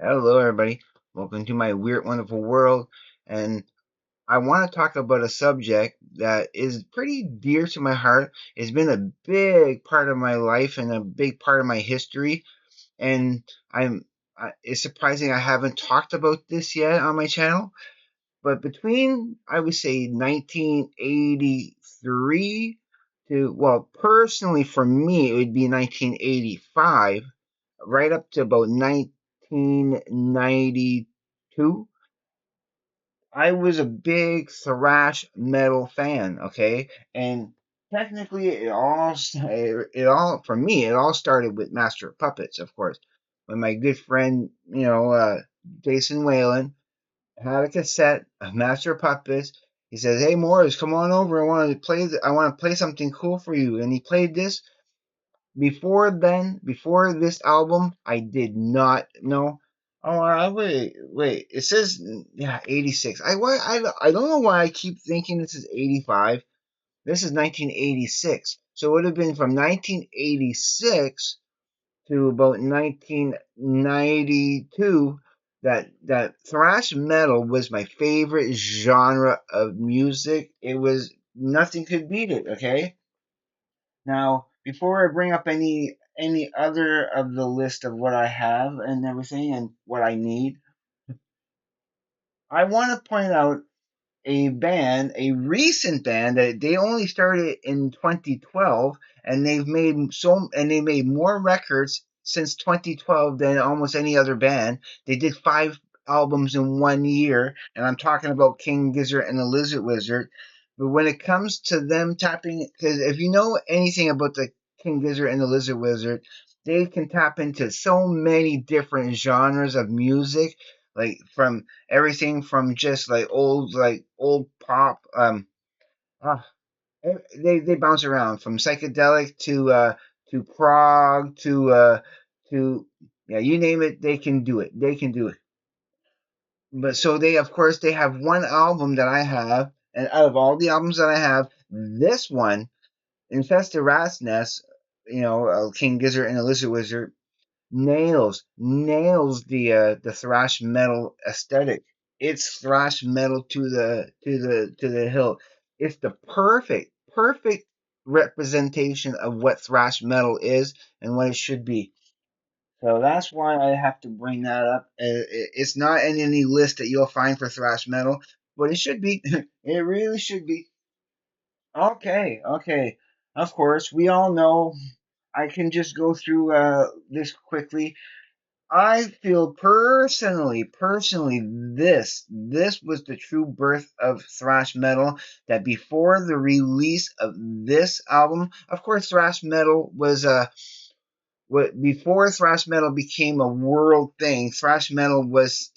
Hello, everybody. Welcome to my weird, wonderful world. And I want to talk about a subject that is pretty dear to my heart. It's been a big part of my life and a big part of my history. And it's surprising I haven't talked about this yet on my channel. But between, I would say, 1983 to, well, personally for me, it would be 1985 right up to about 1992, I was a big thrash metal fan, okay? And technically it all for me it all started with Master of Puppets, of course. When my good friend, Jason Whalen had a cassette of Master of Puppets. He says, "Hey Morris, come on over. I want to play something cool for you." And he played this. Before this album, I did not know. Oh, wait. It says, yeah, 86. I don't know why I keep thinking this is 85. This is 1986. So it would have been from 1986 to about 1992 that thrash metal was my favorite genre of music. It was nothing could beat it, okay? Now, before I bring up any other of the list of what I have and everything and what I need, I want to point out a recent band that they only started in 2012, and they made more records since 2012 than almost any other band. They did 5 albums in 1 year, and I'm talking about King Gizzard and the Lizard Wizard. But when it comes to them tapping, because if you know anything about the King Gizzard and the Lizard Wizard, they can tap into so many different genres of music, like from everything from just like old pop. Ah, they bounce around from psychedelic to prog to yeah, you name it, they can do it. They can do it. But so they, of course, they have one album that I have, and out of all the albums that I have, this one, Infested Rat's Nest, King Gizzard and the Lizard Wizard, nails the thrash metal aesthetic. It's thrash metal to the hilt. It's the perfect representation of what thrash metal is and what it should be. So that's why I have to bring that up. It's not in any list that you'll find for thrash metal, but it should be. It really should be. Okay. Of course, we all know. I can just go through this quickly. I feel personally, this was the true birth of thrash metal. That before the release of this album, of course, thrash metal was what before thrash metal became a world thing. Thrash metal was,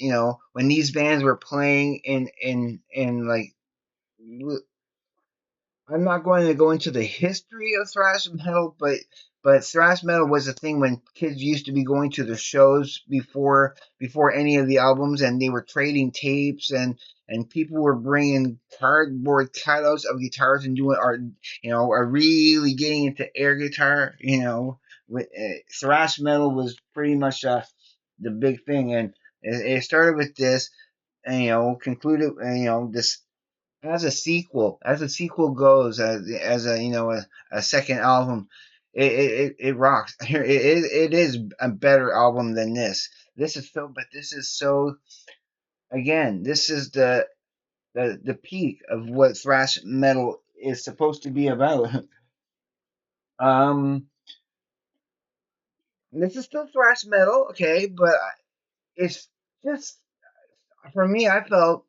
when these bands were playing in like I'm not going to go into the history of thrash metal, but thrash metal was a thing when kids used to be going to the shows before any of the albums, and they were trading tapes, and people were bringing cardboard cutouts of guitars and doing art, are really getting into air guitar. Thrash metal was pretty much the big thing, and it started with this, and concluded, this as a sequel goes, as a second album, it rocks. It is a better album than this. This is so, again, this is the peak of what thrash metal is supposed to be about. um, this is still thrash metal, okay, but it's just, for me, I felt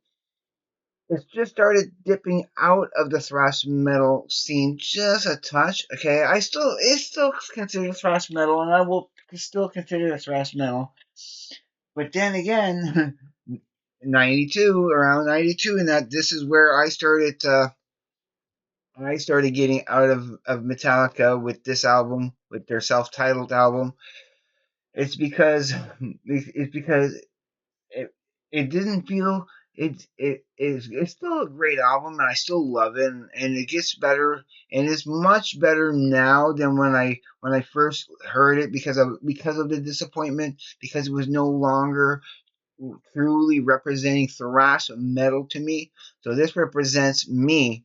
it's just started dipping out of the thrash metal scene just a touch. Okay, it's still considered thrash metal, and I will still consider it thrash metal. But then again, 92, around 92, and that this is where I started getting out of Metallica with this album, with their self-titled album. It's because it, it didn't feel it's still a great album, and I still love it, and it gets better, and it's much better now than when I first heard it because of the disappointment, because it was no longer truly representing thrash metal to me. So this represents me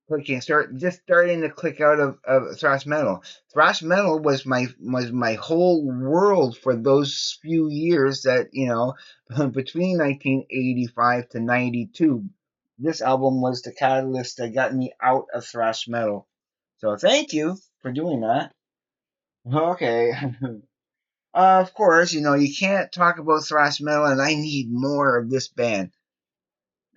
clicking start just starting to click out of thrash metal. Thrash metal was my whole world for those few years that, between 1985 to 92. This album was the catalyst that got me out of thrash metal. So thank you for doing that. Okay. Of course, you can't talk about thrash metal, and I need more of this band.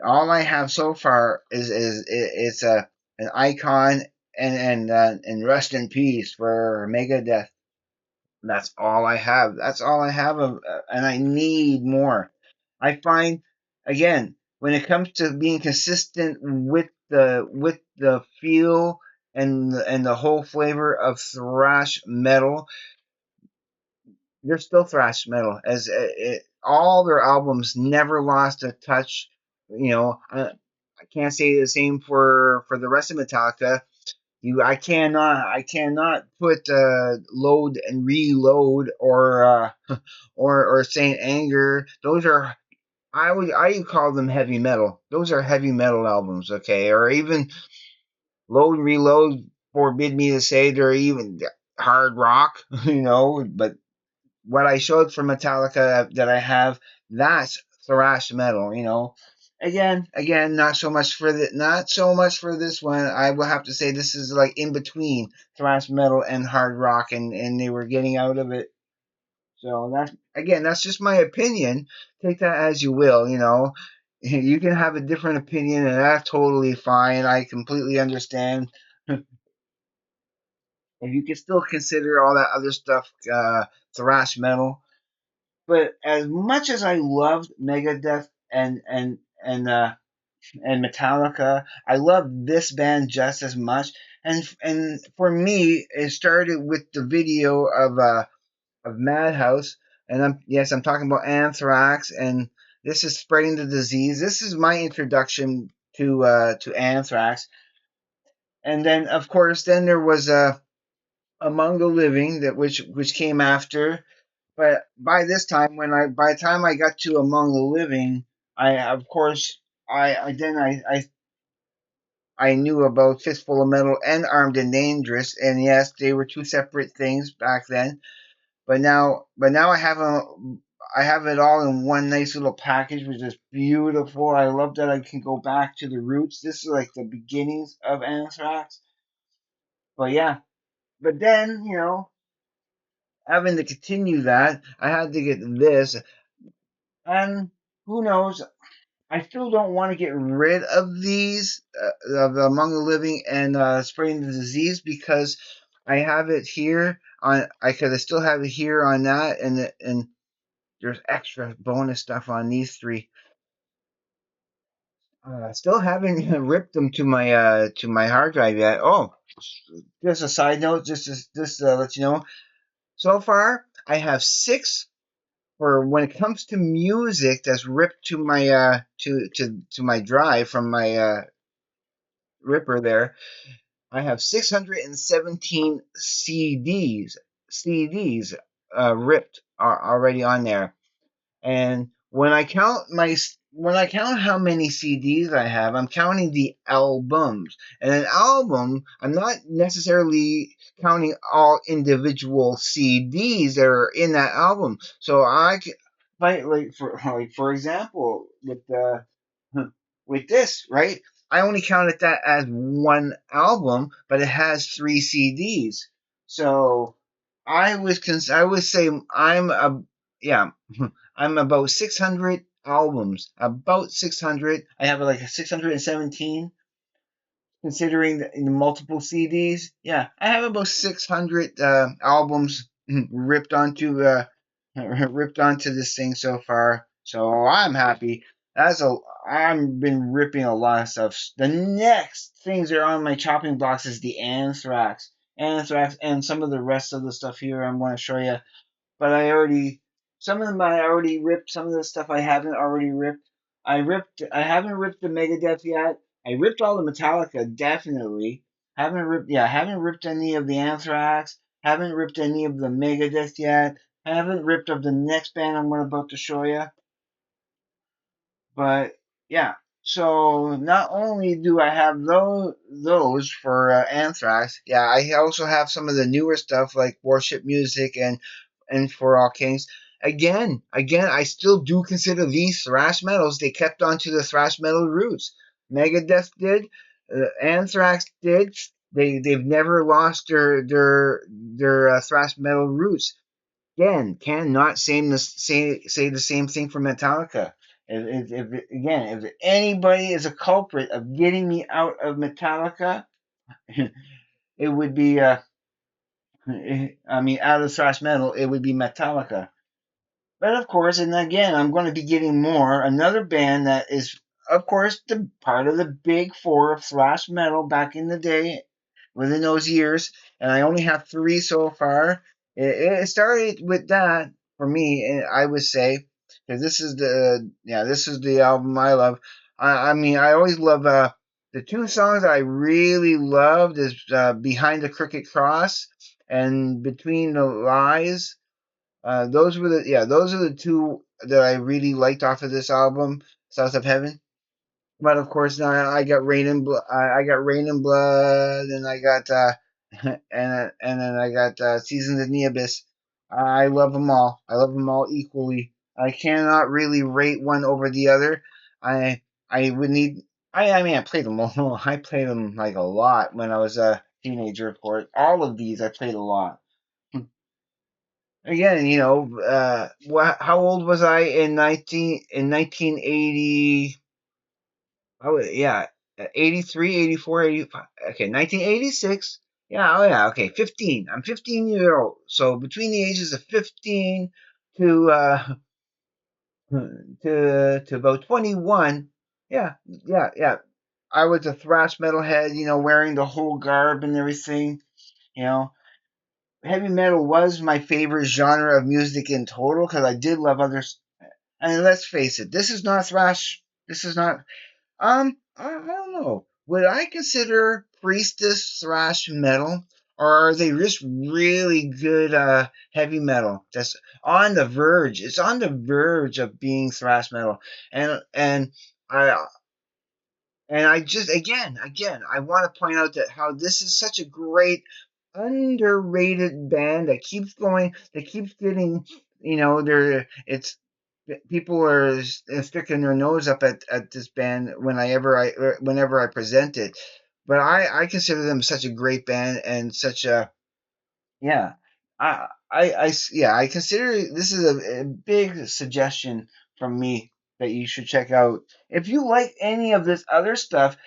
All I have so far is it's a an icon and rest in peace for Megadeth. That's all I have. That's all I have of, and I need more. I find again when it comes to being consistent with the feel and the whole flavor of thrash metal, they're still thrash metal. As all their albums never lost a touch. I can't say the same for the rest of Metallica. I cannot put load and reload or Saint Anger. Those are I would call them heavy metal. Those are heavy metal albums, okay? Or even load and reload. Forbid me to say they're even hard rock, But what I showed for Metallica that I have, that's thrash metal, Again, not so much for this one. I will have to say this is like in between thrash metal and hard rock, and they were getting out of it. So that's just my opinion. Take that as you will, You can have a different opinion, and that's totally fine. I completely understand. And you can still consider all that other stuff thrash metal. But as much as I loved Megadeth and Metallica, I love this band just as much. And for me, it started with the video of Madhouse, and I'm talking about Anthrax, and this is spreading the disease. This is my introduction to Anthrax, and then of course then there was Among the Living that which came after. But by the time I got to Among the Living, I of course I knew about Fistful of Metal and Armed and Dangerous, and yes, they were two separate things back then. But now I have it all in one nice little package, which is beautiful. I love that I can go back to the roots. This is like the beginnings of Anthrax. But yeah, but then having to continue that, I had to get this, and who knows? I still don't want to get rid of these of Among the Living and Spreading the Disease because I have it here on. I could still have it here on that, and there's extra bonus stuff on these three. Still haven't ripped them to my hard drive yet. Oh, just a side note, just let you know. So far, I have six for when it comes to music that's ripped to my to my drive from my ripper there. I have 617 CDs ripped already on there. And when I count how many CDs I have, I'm counting the albums. And an album, I'm not necessarily counting all individual CDs that are in that album. So like for example, with this, right? I only counted that as one album, but it has three CDs. So I would say I'm a yeah I'm about 600 albums, about 600. I have like a 617 considering the multiple CDs. Yeah, I have about 600 albums ripped onto this thing so far. So I'm happy. I've been ripping a lot of stuff. The next things that are on my chopping blocks is the Anthrax, and some of the rest of the stuff here I'm going to show you. But I already Some of them I already ripped. Some of the stuff I haven't already ripped. I haven't ripped the Megadeth yet. I ripped all the Metallica, definitely. Haven't ripped any of the Anthrax. Haven't ripped any of the Megadeth yet. Haven't ripped of the next band I'm about to show you. But yeah, so not only do I have those for Anthrax, yeah, I also have some of the newer stuff like Worship Music and For All Kings. Again, I still do consider these thrash metals. They kept on to the thrash metal roots. Megadeth did, Anthrax did. They've never lost their thrash metal roots. Again, cannot say the same thing for Metallica. If anybody is a culprit of getting me out of Metallica, it would be I mean, out of thrash metal, it would be Metallica. But of course, and again, I'm going to be getting more. Another band that is, of course, the part of the big four of thrash metal back in the day, within those years, and I only have three so far. It started with that for me, and I would say, because this is the album I love. I mean, I always love the two songs I really loved is "Behind the Crooked Cross" and "Between the Lies." Those are the two that I really liked off of this album, South of Heaven. But of course, now I got Rain and Blood. I got Rain and Blood, and I got and then I got Seasons in the Abyss. I love them all. I love them all equally. I cannot really rate one over the other. I I would need. I mean, I played them all. I played them like a lot when I was a teenager. Of course, all of these I played a lot. Again, how old was I in 1980? Oh, yeah, 83, 84, 85. Okay, 1986. Yeah, oh yeah, okay, 15. I'm 15-year old. So between the ages of 15 to to about 21, yeah. I was a thrash metalhead, wearing the whole garb and everything, you know. Heavy metal was my favorite genre of music in total because I did love others. And let's face it, this is not thrash. This is not. I don't know. Would I consider Priestess thrash metal, or are they just really good heavy metal? That's on the verge. It's on the verge of being thrash metal, and I I just again, I want to point out that how this is such a great underrated band that keeps going, that keeps getting, there it's people are sticking their nose up at this band whenever I present it, but I consider them such a great band and such a yeah. Yeah, I consider this is a big suggestion from me that you should check out. If you like any of this other stuff,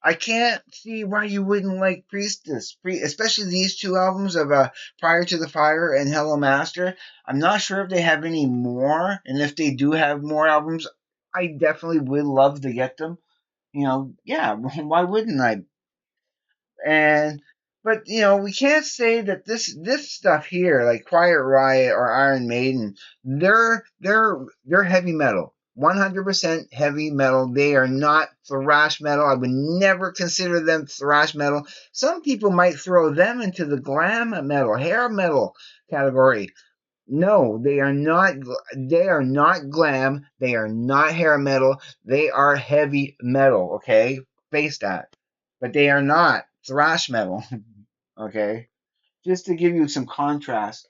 I can't see why you wouldn't like Priestess, especially these two albums of Prior to the Fire and Hello Master. I'm not sure if they have any more, and if they do have more albums, I definitely would love to get them. Yeah, why wouldn't I? And but we can't say that this stuff here, like Quiet Riot or Iron Maiden, they're heavy metal. 100% heavy metal. They are not thrash metal. I would never consider them thrash metal. Some people might throw them into the glam metal, hair metal category. No, they are not. They are not glam. They are not hair metal. They are heavy metal. Okay, face that. But they are not thrash metal. Okay, just to give you some contrast.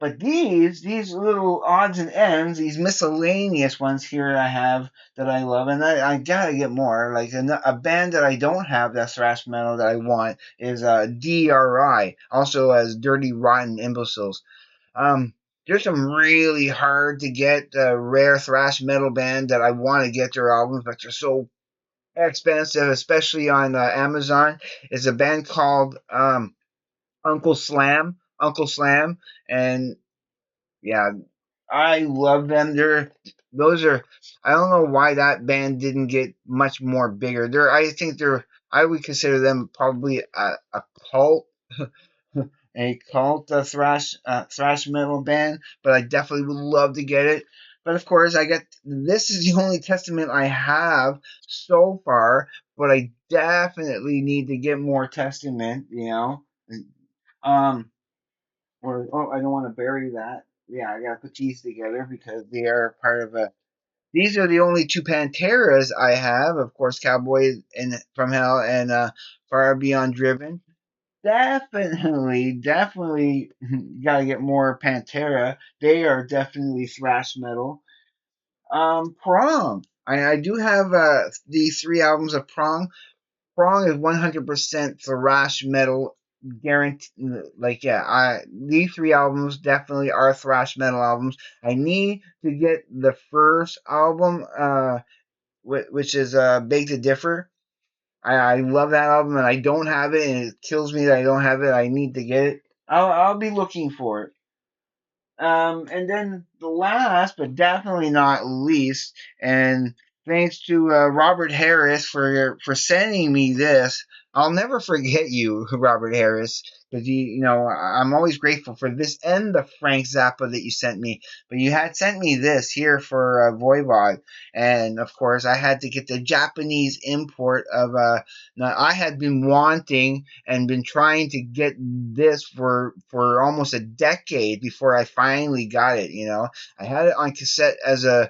But these little odds and ends, these miscellaneous ones here I have that I love, and I gotta get more. Like a band that I don't have that's thrash metal that I want is DRI, also as Dirty Rotten Imbeciles. Um, there's some really hard to get rare thrash metal band that I want to get their albums, but they're so expensive, especially on Amazon. Is a band called Uncle Slam. Uncle Slam, and yeah, I love them. Those are. I don't know why that band didn't get much more bigger. I think they're. I would consider them probably a cult. a cult thrash metal band, but I definitely would love to get it. But of course, I get this is the only testament I have so far, but I definitely need to get more testament. Um, or oh, I don't want to bury that. Yeah, I gotta put these together because they are part of a. These are the only two Panteras I have. Of course, Cowboy and from Hell and Far Beyond Driven. Definitely gotta get more Pantera. They are definitely thrash metal. Prong. I do have these three albums of Prong. Prong is 100% thrash metal, guarantee. Like, yeah, I these three albums definitely are thrash metal albums. I need to get the first album, which is Beg to Differ. I love that album, and I don't have it, and it kills me that I don't have it. I need to get it. I'll be looking for it. And then the last, but definitely not least, and thanks to Robert Harris for sending me this. I'll never forget you, Robert Harris, because I'm always grateful for this and the Frank Zappa that you sent me. But you had sent me this here for Voivod, and of course I had to get the Japanese import of. Now I had been wanting and been trying to get this for almost a decade before I finally got it. I had it on cassette as a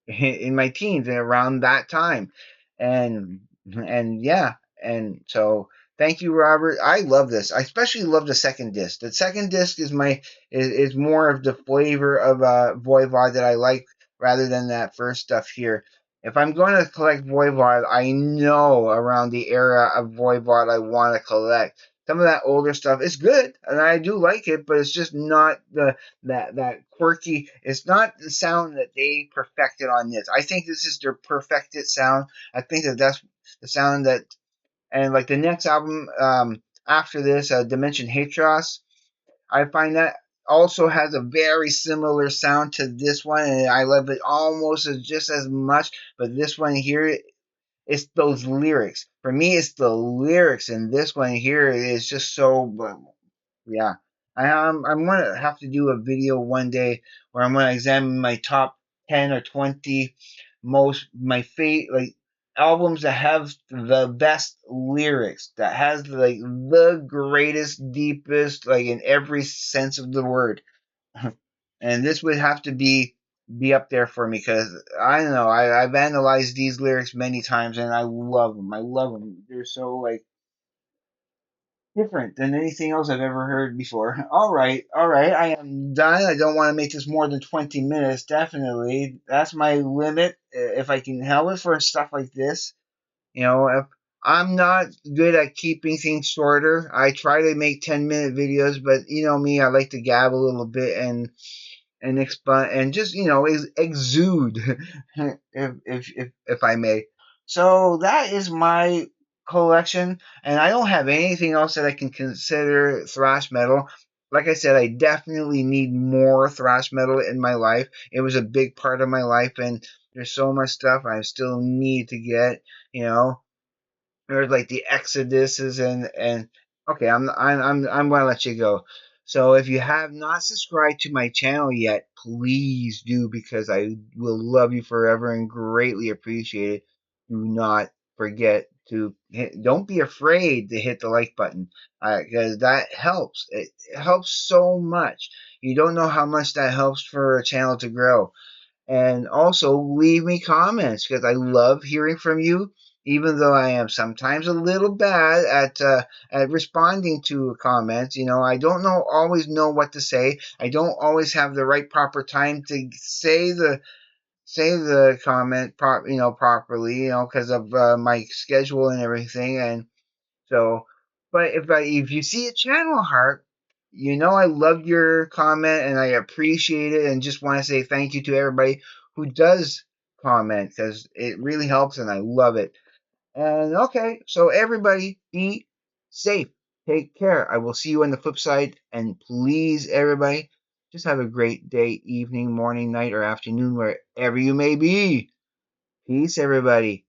in my teens and around that time, and yeah, and so thank you, Robert. I love this. I especially love the second disc. The second disc is more of the flavor of Voivod that I like rather than that first stuff here. If I'm going to collect Voivod, I know around the era of Voivod I want to collect. Some of that older stuff is good, and I do like it, but it's just not that quirky. It's not the sound that they perfected on this. I think this is their perfected sound. I think that's the sound that, and like the next album after this, Dimension Hatros, I find that also has a very similar sound to this one, and I love it almost just as much. But this one here, it's those lyrics. For me, it's the lyrics, and this one here is just so. Yeah, I'm gonna have to do a video one day where I'm gonna examine my top 10 or 20 my favorite like albums that have the best lyrics, that has like the greatest, deepest, like in every sense of the word. And this would have to be up there for me because I don't know. I've analyzed these lyrics many times and I love them. I love them. They're so like different than anything else I've ever heard before. All right. I am done. I don't want to make this more than 20 minutes. Definitely, that's my limit. If I can help it for stuff like this, if I'm not good at keeping things shorter. I try to make 10-minute videos, but you know me, I like to gab a little bit and expand and just exude if I may. So that is my collection, and I don't have anything else that I can consider thrash metal. Like I said, I definitely need more thrash metal in my life. It was a big part of my life, and there's so much stuff I still need to get. You know, or like the Exoduses and okay, I'm gonna let you go. So if you have not subscribed to my channel yet, please do because I will love you forever and greatly appreciate it. Do not forget to hit, don't be afraid to hit the like button because that helps. It helps so much. You don't know how much that helps for a channel to grow. And also leave me comments because I love hearing from you. Even though I am sometimes a little bad at responding to comments, I don't always know what to say. I don't always have the right proper time to say the comment properly, because of my schedule and everything. And so, but if you see a channel heart, I love your comment and I appreciate it, and just want to say thank you to everybody who does comment because it really helps and I love it. And okay, so everybody be safe. Take care. I will see you on the flip side. And please, everybody, just have a great day, evening, morning, night, or afternoon, wherever you may be. Peace, everybody.